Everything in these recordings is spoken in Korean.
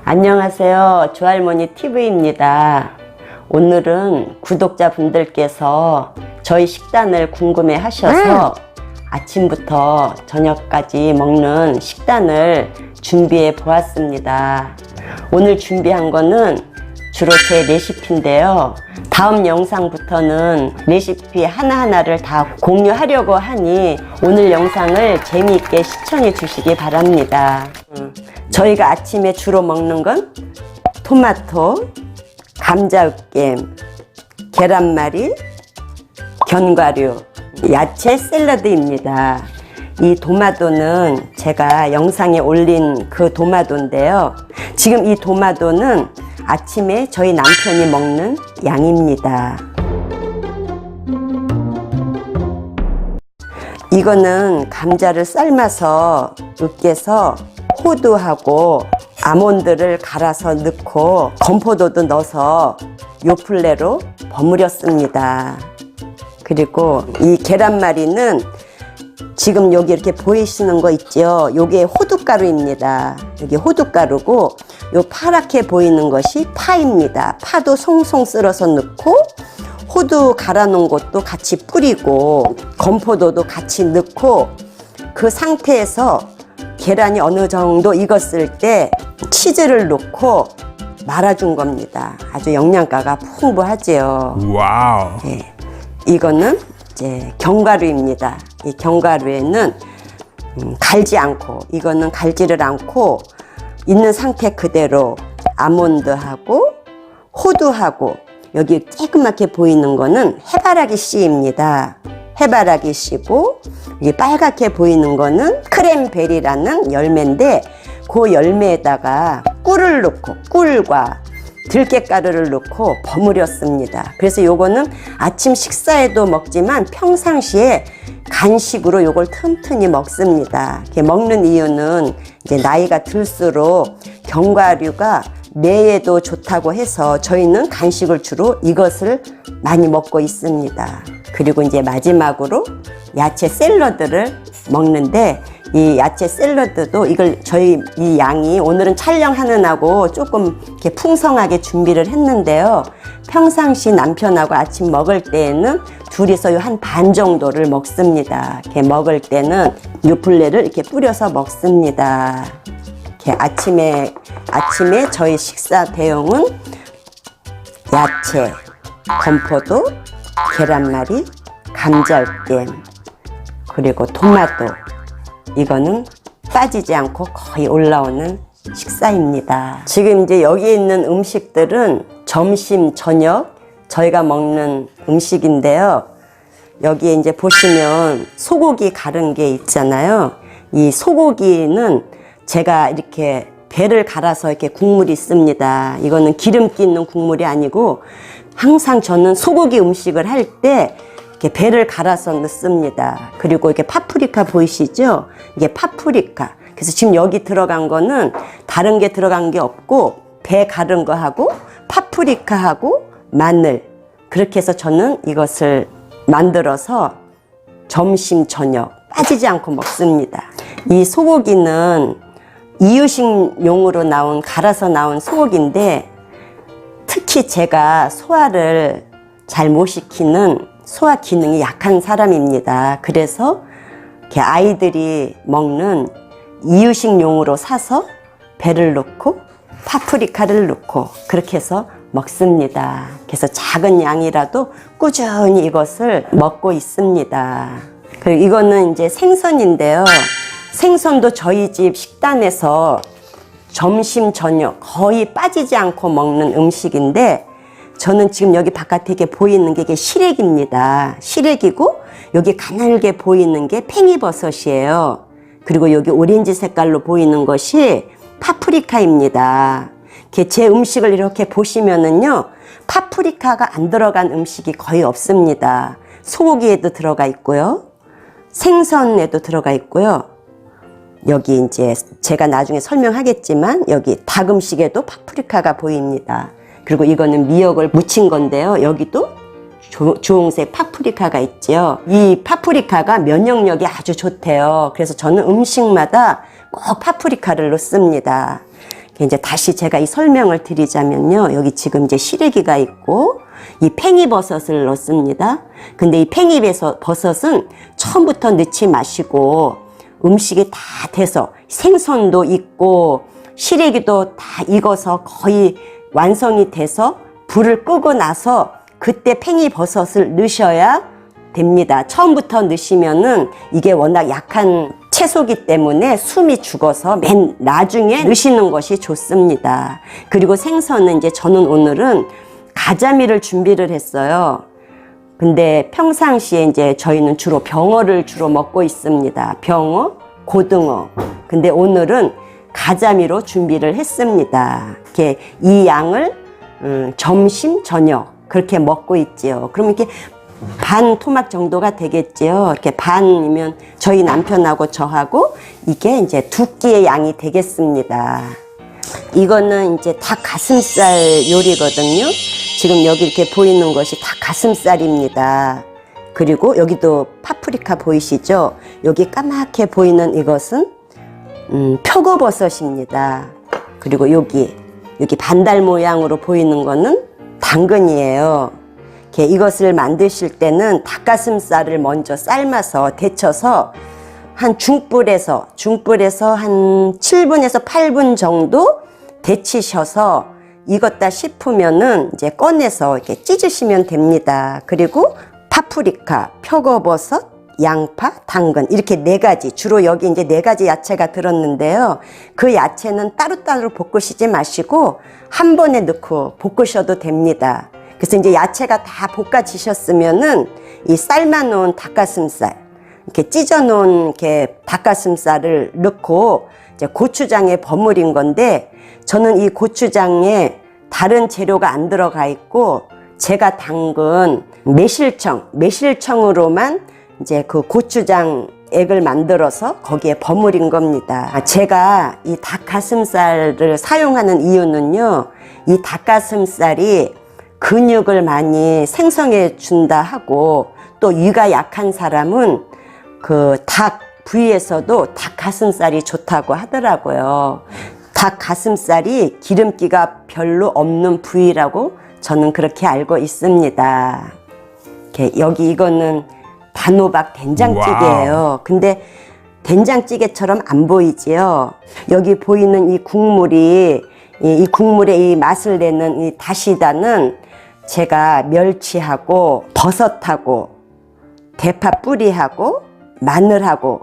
안녕하세요. 주할머니 TV입니다. 오늘은 구독자분들께서 저희 식단을 궁금해 하셔서 아침부터 저녁까지 먹는 식단을 준비해 보았습니다. 오늘 준비한 거는 주로 제 레시피인데요. 다음 영상부터는 레시피 하나하나를 다 공유하려고 하니 오늘 영상을 재미있게 시청해 주시기 바랍니다. 저희가 아침에 주로 먹는 건 토마토, 감자으깸, 계란말이, 견과류, 야채 샐러드입니다. 이 도마도는 제가 영상에 올린 그 도마도인데요. 지금 이 도마도는 아침에 저희 남편이 먹는 양입니다. 이거는 감자를 삶아서 으깨서 호두하고 아몬드를 갈아서 넣고 건포도도 넣어서 요플레로 버무렸습니다. 그리고 이 계란말이는 지금 여기 이렇게 보이시는 거 있죠? 요게 호두가루입니다. 여기 호두가루고 요 파랗게 보이는 것이 파입니다. 파도 송송 썰어서 넣고 호두 갈아 놓은 것도 같이 뿌리고 건포도도 같이 넣고 그 상태에서 계란이 어느 정도 익었을 때 치즈를 넣고 말아준 겁니다. 아주 영양가가 풍부하지요. 와우. 네, 이거는 이제 견과류입니다. 이 견과류에는 갈지 않고, 이거는 갈지를 않고 있는 상태 그대로 아몬드하고 호두하고 여기 쬐끄맣게 보이는 거는 해바라기 씨입니다. 해바라기 씨고 여기 빨갛게 보이는 거는 크랜베리라는 열매인데 그 열매에다가 꿀을 넣고 꿀과 들깨가루를 넣고 버무렸습니다. 그래서 요거는 아침 식사에도 먹지만 평상시에 간식으로 요걸 틈틈이 먹습니다. 이렇게 먹는 이유는 이제 나이가 들수록 견과류가 뇌에도 좋다고 해서 저희는 간식을 주로 이것을 많이 먹고 있습니다. 그리고 이제 마지막으로 야채 샐러드를 먹는데 이 야채 샐러드도 이걸 저희 이 양이 오늘은 촬영하는 하고 조금 이렇게 풍성하게 준비를 했는데요. 평상시 남편하고 아침 먹을 때에는 둘이서 한 반 정도를 먹습니다. 이렇게 먹을 때는 요플레를 이렇게 뿌려서 먹습니다. 이렇게 아침에 저희 식사 대용은 야채, 건포도, 계란말이, 감자으깸, 그리고 토마토. 이거는 빠지지 않고 거의 올라오는 식사입니다. 지금 이제 여기 있는 음식들은 점심, 저녁 저희가 먹는 음식인데요. 여기에 이제 보시면 소고기 갈은 게 있잖아요. 이 소고기는 제가 이렇게 배를 갈아서 이렇게 국물이 있습니다. 이거는 기름기 있는 국물이 아니고 항상 저는 소고기 음식을 할 때 이렇게 배를 갈아서 넣습니다. 그리고 이렇게 파프리카 보이시죠? 이게 파프리카. 그래서 지금 여기 들어간 거는 다른 게 들어간 게 없고 배 갈은 거 하고 파프리카하고 마늘. 그렇게 해서 저는 이것을 만들어서 점심, 저녁 빠지지 않고 먹습니다. 이 소고기는 이유식용으로 갈아서 나온 소고기인데 특히 제가 소화를 잘 못 시키는 소화 기능이 약한 사람입니다. 그래서 이렇게 아이들이 먹는 이유식용으로 사서 배를 넣고 파프리카를 넣고 그렇게 해서 먹습니다. 그래서 작은 양이라도 꾸준히 이것을 먹고 있습니다. 그리고 이거는 이제 생선인데요. 생선도 저희 집 식단에서 점심, 저녁 거의 빠지지 않고 먹는 음식인데 저는 지금 여기 바깥에 이게 보이는 게 이게 시래기입니다. 시래기고 여기 가늘게 보이는 게 팽이버섯이에요. 그리고 여기 오렌지 색깔로 보이는 것이 파프리카입니다. 제 음식을 이렇게 보시면은요, 파프리카가 안 들어간 음식이 거의 없습니다. 소고기에도 들어가 있고요, 생선에도 들어가 있고요. 여기 이제 제가 나중에 설명하겠지만 여기 닭 음식에도 파프리카가 보입니다. 그리고 이거는 미역을 무친 건데요. 여기도 주홍색 파프리카가 있죠. 이 파프리카가 면역력이 아주 좋대요. 그래서 저는 음식마다 꼭 파프리카를 넣습니다. 이제 다시 제가 이 설명을 드리자면요. 여기 지금 이제 시래기가 있고 이 팽이버섯을 넣습니다. 근데 이 팽이버섯은 처음부터 넣지 마시고 음식이 다 돼서 생선도 있고 시래기도 다 익어서 거의 완성이 돼서 불을 끄고 나서 그때 팽이버섯을 넣으셔야 됩니다. 처음부터 넣으시면은 이게 워낙 약한 채소기 때문에 숨이 죽어서 맨 나중에 넣으시는 것이 좋습니다. 그리고 생선은 이제 저는 오늘은 가자미를 준비를 했어요. 근데 평상시에 이제 저희는 주로 병어를 주로 먹고 있습니다. 병어, 고등어. 근데 오늘은 가자미로 준비를 했습니다. 이렇게 이 양을 점심, 저녁 그렇게 먹고 있지요. 그러면 이렇게 반 토막 정도가 되겠지요. 이렇게 반이면 저희 남편하고 저하고 이게 이제 두 끼의 양이 되겠습니다. 이거는 이제 닭 가슴살 요리거든요. 지금 여기 이렇게 보이는 것이 닭 가슴살입니다. 그리고 여기도 파프리카 보이시죠? 여기 까맣게 보이는 이것은 표고버섯입니다. 그리고 여기 반달 모양으로 보이는 거는 당근이에요. 이것을 만드실 때는 닭가슴살을 먼저 삶아서 데쳐서 한 중불에서 한 7분에서 8분 정도 데치셔서 익었다 싶으면은 이제 꺼내서 이렇게 찢으시면 됩니다. 그리고 파프리카, 표고버섯, 양파, 당근 이렇게 네 가지, 주로 여기 이제 네 가지 야채가 들었는데요. 그 야채는 따로따로 볶으시지 마시고 한 번에 넣고 볶으셔도 됩니다. 그래서 이제 야채가 다 볶아지셨으면은 이 삶아놓은 닭가슴살, 이렇게 찢어놓은 이렇게 닭가슴살을 넣고 이제 고추장에 버무린 건데 저는 이 고추장에 다른 재료가 안 들어가 있고 제가 담근 매실청으로만 이제 그 고추장 액을 만들어서 거기에 버무린 겁니다. 제가 이 닭가슴살을 사용하는 이유는요, 이 닭가슴살이 근육을 많이 생성해 준다 하고 또 위가 약한 사람은 그 닭 부위에서도 닭가슴살이 좋다고 하더라고요. 닭가슴살이 기름기가 별로 없는 부위라고 저는 그렇게 알고 있습니다. 여기 이거는 단호박 된장찌개예요. 근데 된장찌개처럼 안 보이지요. 여기 보이는 이 국물이 이 국물의 이 맛을 내는 이 다시다는 제가 멸치하고 버섯하고 대파 뿌리하고 마늘하고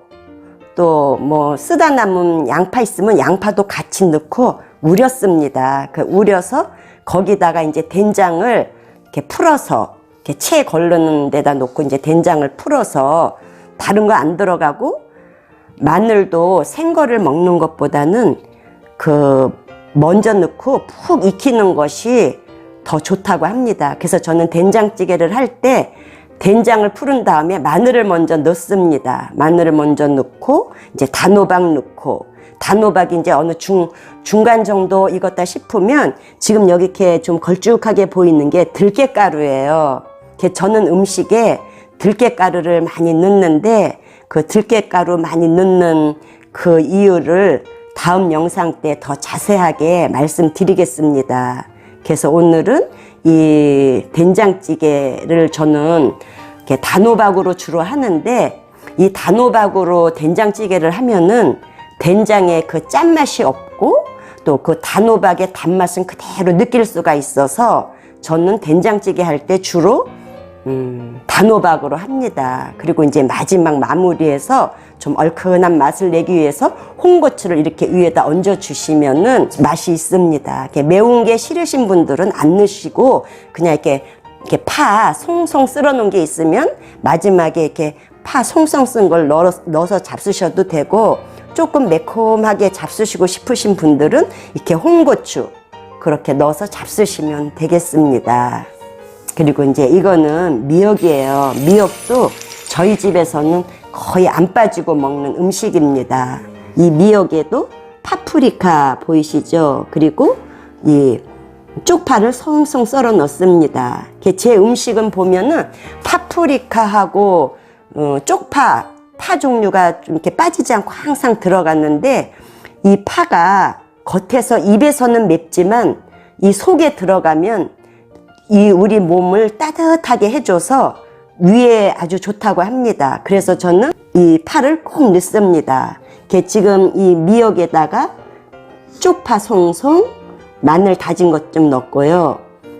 또 뭐 쓰다 남은 양파 있으면 양파도 같이 넣고 우렸습니다. 그 우려서 거기다가 이제 된장을 이렇게 풀어서 이렇게 채 걸르는 데다 놓고 이제 된장을 풀어서 다른 거 안 들어가고 마늘도 생거를 먹는 것보다는 그 먼저 넣고 푹 익히는 것이 더 좋다고 합니다. 그래서 저는 된장찌개를 할 때 된장을 풀은 다음에 마늘을 먼저 넣습니다. 마늘을 먼저 넣고 이제 단호박 넣고 단호박이 이제 어느 중간 정도 익었다 싶으면 지금 여기 이렇게 좀 걸쭉하게 보이는 게 들깨가루예요. 저는 음식에 들깨가루를 많이 넣는데 그 들깨가루 많이 넣는 그 이유를 다음 영상 때 더 자세하게 말씀드리겠습니다. 그래서 오늘은 이 된장찌개를 저는 이렇게 단호박으로 주로 하는데 이 단호박으로 된장찌개를 하면은 된장의 그 짠맛이 없고 또 그 단호박의 단맛은 그대로 느낄 수가 있어서 저는 된장찌개 할 때 주로 단호박으로 합니다. 그리고 이제 마지막 마무리해서 좀 얼큰한 맛을 내기 위해서 홍고추를 이렇게 위에다 얹어 주시면은 맛이 있습니다. 이렇게 매운 게 싫으신 분들은 안 넣으시고 그냥 이렇게 파 송송 썰어 놓은 게 있으면 마지막에 이렇게 파 송송 쓴 걸 넣어서 잡수셔도 되고 조금 매콤하게 잡수시고 싶으신 분들은 이렇게 홍고추 그렇게 넣어서 잡수시면 되겠습니다. 그리고 이제 이거는 미역이에요. 미역도 저희 집에서는 거의 안 빠지고 먹는 음식입니다. 이 미역에도 파프리카 보이시죠? 그리고 이 쪽파를 송송 썰어 넣습니다. 제 음식은 보면은 파프리카하고 쪽파, 파 종류가 좀 이렇게 빠지지 않고 항상 들어갔는데, 이 파가 겉에서 입에서는 맵지만 이 속에 들어가면 이 우리 몸을 따뜻하게 해줘서 위에 아주 좋다고 합니다. 그래서 저는 이 파를 꼭 넣습니다. 지금 이 미역에다가 쪽파 송송, 마늘 다진 것 좀 넣고요.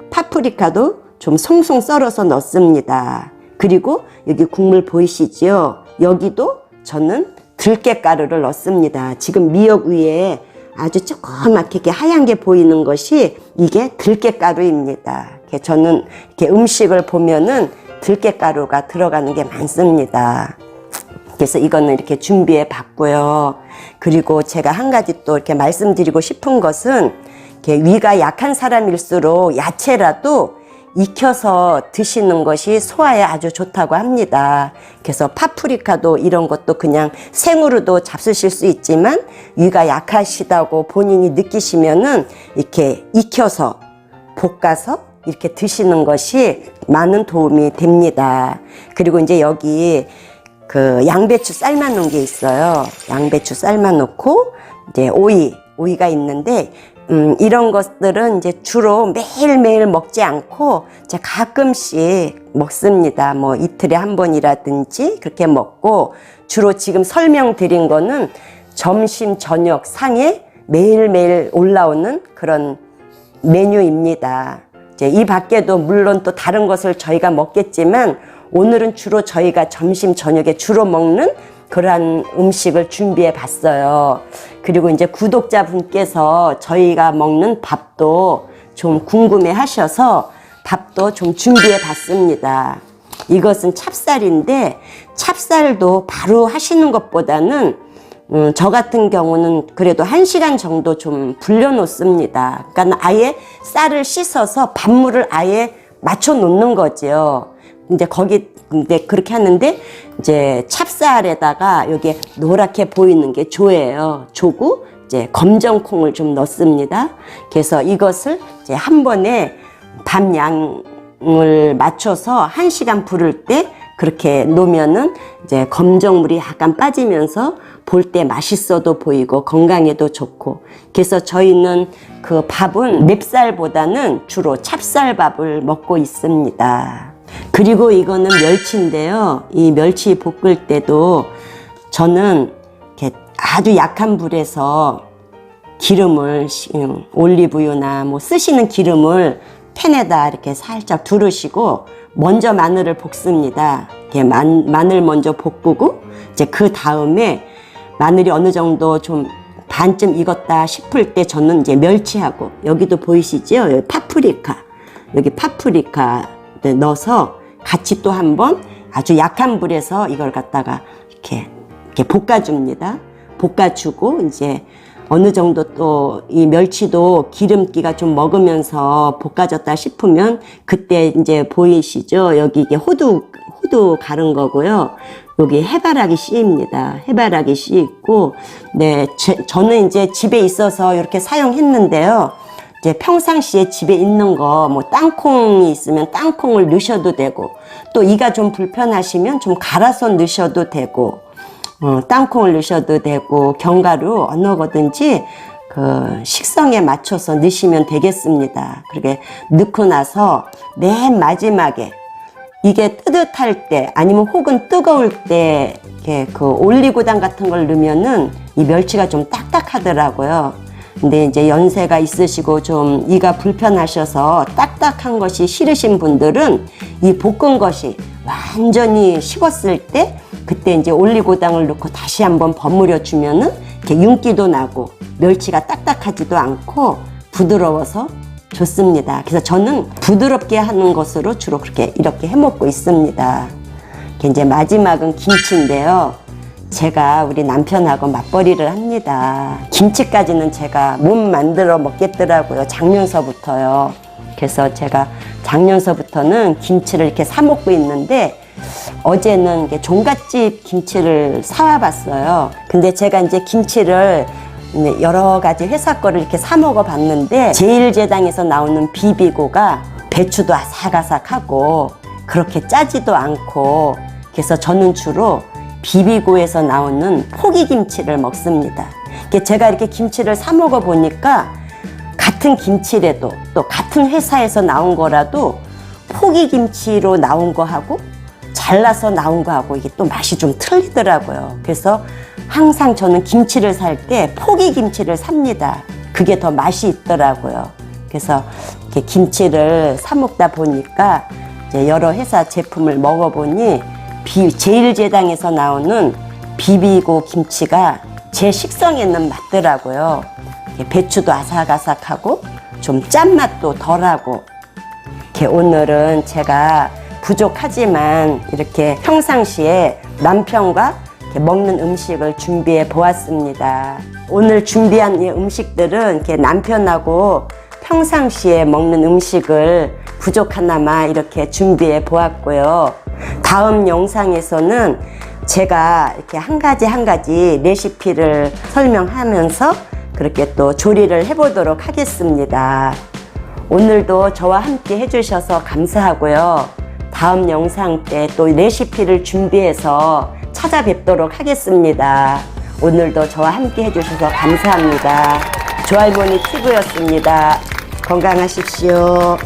파프리카도 좀 송송 썰어서 넣습니다. 그리고 여기 국물 보이시죠? 여기도 저는 들깨가루를 넣습니다. 지금 미역 위에 아주 조그맣게 이렇게 하얀 게 보이는 것이 이게 들깨가루입니다. 저는 이렇게 음식을 보면은 들깨가루가 들어가는 게 많습니다. 그래서 이거는 이렇게 준비해 봤고요. 그리고 제가 한 가지 또 이렇게 말씀드리고 싶은 것은, 이렇게 위가 약한 사람일수록 야채라도 익혀서 드시는 것이 소화에 아주 좋다고 합니다. 그래서 파프리카도 이런 것도 그냥 생으로도 잡수실 수 있지만, 위가 약하시다고 본인이 느끼시면은 이렇게 익혀서 볶아서 이렇게 드시는 것이 많은 도움이 됩니다. 그리고 이제 여기 그 양배추 삶아 놓은 게 있어요. 양배추 삶아 놓고 이제 오이가 있는데, 이런 것들은 이제 주로 매일매일 먹지 않고 제가 가끔씩 먹습니다. 뭐 이틀에 한 번이라든지 그렇게 먹고, 주로 지금 설명드린 거는 점심 저녁 상에 매일매일 올라오는 그런 메뉴입니다. 이제 이 밖에도 물론 또 다른 것을 저희가 먹겠지만, 오늘은 주로 저희가 점심 저녁에 주로 먹는 그러한 음식을 준비해 봤어요. 그리고 이제 구독자분께서 저희가 먹는 밥도 좀 궁금해 하셔서 밥도 좀 준비해 봤습니다. 이것은 찹쌀인데, 찹쌀도 바로 하시는 것보다는 저 같은 경우는 그래도 1시간 정도 좀 불려 놓습니다. 그러니까 아예 쌀을 씻어서 밥물을 아예 맞춰 놓는 거죠. 이제 근데 그렇게 하는데, 이제 찹쌀에다가 여기 노랗게 보이는 게 조예요. 조고 이제 검정콩을 좀 넣습니다. 그래서 이것을 이제 한 번에 밥 양을 맞춰서 1시간 부를 때 그렇게 놓으면은 이제 검정물이 약간 빠지면서 볼 때 맛있어도 보이고 건강에도 좋고, 그래서 저희는 그 밥은 맵쌀보다는 주로 찹쌀밥을 먹고 있습니다. 그리고 이거는 멸치인데요. 이 멸치 볶을 때도 저는 이렇게 아주 약한 불에서 기름을, 올리브유나 뭐 쓰시는 기름을 팬에다 이렇게 살짝 두르시고 먼저 마늘을 볶습니다. 이렇게 마늘 먼저 볶고, 이제 그 다음에 마늘이 어느 정도 좀 반쯤 익었다 싶을 때 저는 이제 멸치하고, 여기도 보이시죠? 여기 파프리카 넣어서 같이 또 한번 아주 약한 불에서 이걸 갖다가 이렇게 볶아줍니다. 볶아주고, 이제 어느 정도 또 이 멸치도 기름기가 좀 먹으면서 볶아졌다 싶으면 그때 이제 보이시죠? 여기 이게 호두 갈은 거고요. 여기 해바라기 씨입니다. 해바라기 씨 있고, 네, 저는 이제 집에 있어서 이렇게 사용했는데요. 이제 평상시에 집에 있는 거, 뭐 땅콩이 있으면 땅콩을 넣으셔도 되고, 또 이가 좀 불편하시면 좀 갈아서 넣으셔도 되고, 땅콩을 넣으셔도 되고, 견과류 어느 거든지 그 식성에 맞춰서 넣으시면 되겠습니다. 그렇게 넣고 나서 맨 마지막에 이게 뜨뜻할 때, 아니면 혹은 뜨거울 때 이렇게 그 올리고당 같은 걸 넣으면은 이 멸치가 좀 딱딱하더라고요. 근데 이제 연세가 있으시고 좀 이가 불편하셔서 딱딱한 것이 싫으신 분들은 이 볶은 것이 완전히 식었을 때 그때 이제 올리고당을 넣고 다시 한번 버무려 주면은 이렇게 윤기도 나고 멸치가 딱딱하지도 않고 부드러워서 좋습니다. 그래서 저는 부드럽게 하는 것으로 주로 그렇게 이렇게 해 먹고 있습니다. 이제 마지막은 김치인데요. 제가 우리 남편하고 맞벌이를 합니다. 김치까지는 제가 못 만들어 먹겠더라고요. 작년서부터요. 그래서 제가 작년서부터는 김치를 이렇게 사 먹고 있는데, 어제는 종갓집 김치를 사와 봤어요. 근데 제가 이제 김치를 여러 가지 회사 거를 이렇게 사 먹어 봤는데 제1제당에서 나오는 비비고가 배추도 아삭아삭하고 그렇게 짜지도 않고, 그래서 저는 주로 비비고에서 나오는 포기김치를 먹습니다. 제가 이렇게 김치를 사 먹어 보니까 같은 김치라도 또 같은 회사에서 나온 거라도 포기김치로 나온 거하고 잘라서 나온 거하고 이게 또 맛이 좀 틀리더라고요. 그래서 항상 저는 김치를 살 때 포기김치를 삽니다. 그게 더 맛이 있더라고요. 그래서 이렇게 김치를 사 먹다 보니까 이제 여러 회사 제품을 먹어보니 제1제당에서 나오는 비비고 김치가 제 식성에는 맞더라고요. 배추도 아삭아삭하고 좀 짠맛도 덜하고. 오늘은 제가 부족하지만 이렇게 평상시에 남편과 먹는 음식을 준비해 보았습니다. 오늘 준비한 이 음식들은 이렇게 남편하고 평상시에 먹는 음식을 부족하나마 이렇게 준비해 보았고요. 다음 영상에서는 제가 이렇게 한 가지 레시피를 설명하면서 그렇게 또 조리를 해보도록 하겠습니다. 오늘도 저와 함께 해주셔서 감사하고요. 다음 영상 때 또 레시피를 준비해서 찾아뵙도록 하겠습니다. 오늘도 저와 함께 해주셔서 감사합니다. 조할머니 TV였습니다. 건강하십시오.